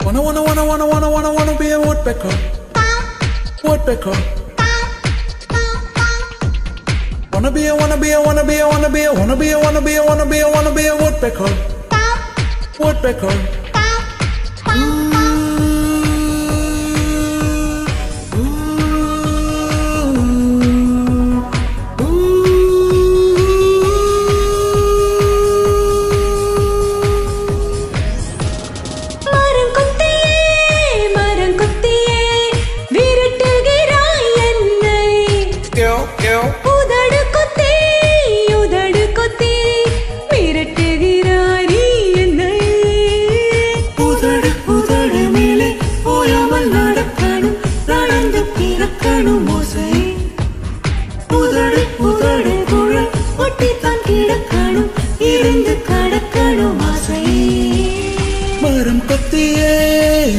Wanna be a woodpecker. Woodpecker. Wanna be a woodpecker. Woodpecker.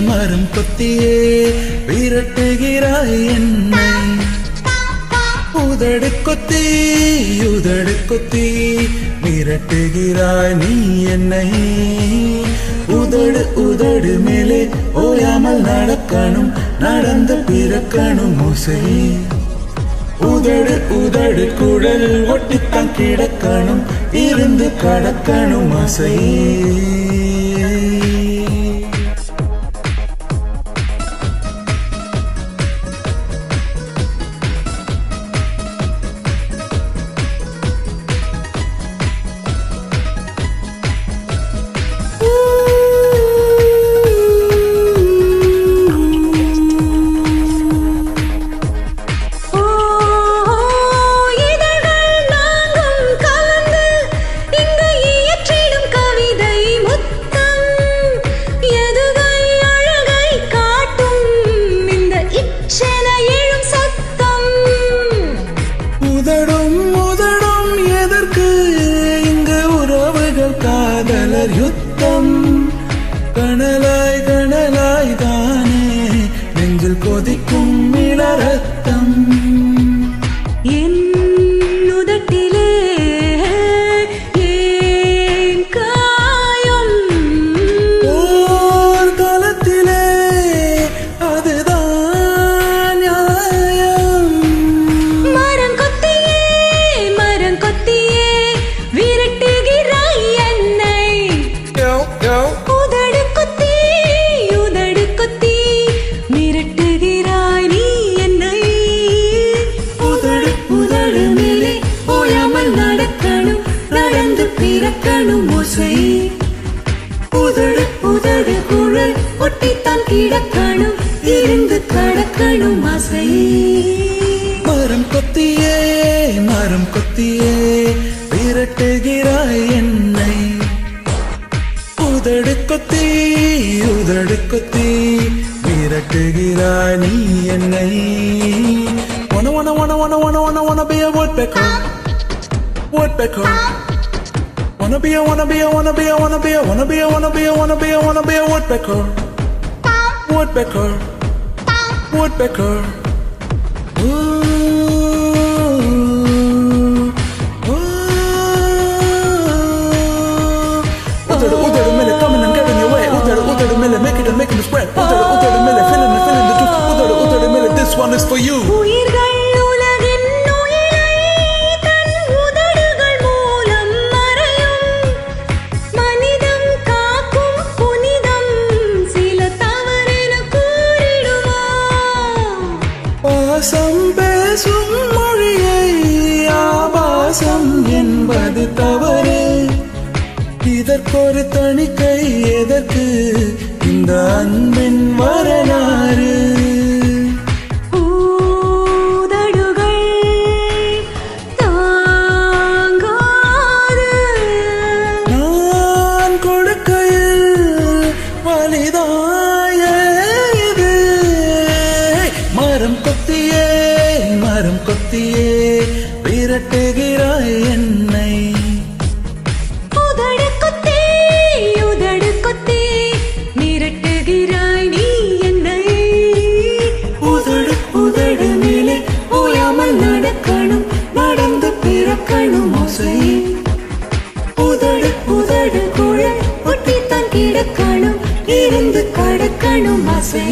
மரம் கொத்தியே விரட்டுகிறாய் என்னை உதடு கொத்தி விரட்டுகிறாய் நீ என்னை உதடு மேலே ஓயாமல் நடக்கணும் நடந்து பிறக்கணும் ஓசை உதடு குடல் ஒட்டித்தான் கிடக்கணும் இருந்து கடக்கணும் ஆசை யுத்தம் கணலாய் தானே நெஞ்சில் கொதிக்கும் இளரத்தம் என் உதட்டிலே ஏன் காயம் ஓர் காலத்திலே அதுதான் நியாயம் மரம் கொத்தியே விரட்டுகிறாய் என்னை உதடு கொத்தி மிரட்டுகிறாய் நீ என்னை உதடு மேலே ஓயாமல் நடக்கணும் நடந்து பிறக்கணும் ஓசை உதடு குழல் ஒட்டித்தான் கிடக்கணும் இருந்து கடக்கணும் ஆசை மரம் கொத்தியே விரட்டுகிறாய் என்னை உதடு கொத்தி விரட்டுகிறாய் நீ என்னை wanna be a woodpecker wanna be a woodpecker உதடு மேலே coming and getting your way உதடு மேலே making the spread உதடு மேலே feeling the juice உதடு மேலே this one is for you உயிர்கள் உலகின் உயிரை தன் உதடுகள் மூலம் மறையும் மனிதம் காக்கும் புனிதம் சில தவறென கூறிடுமா பாசம் பேசும் மொழியை ஆபாசம் என்பது தவறு இதற்கொரு தணிக்கை எதற்கு இந்த அன்பின் வரலாறு உதடுகள் தாங்காது நான் கொடுக்கையில் வலிதாய இது மரம் கொத்தியே விரட்டுகிறாய் என்னை உதடு கொத்தி கிடக்கணும் இருந்து கடக்கணும் ஆசை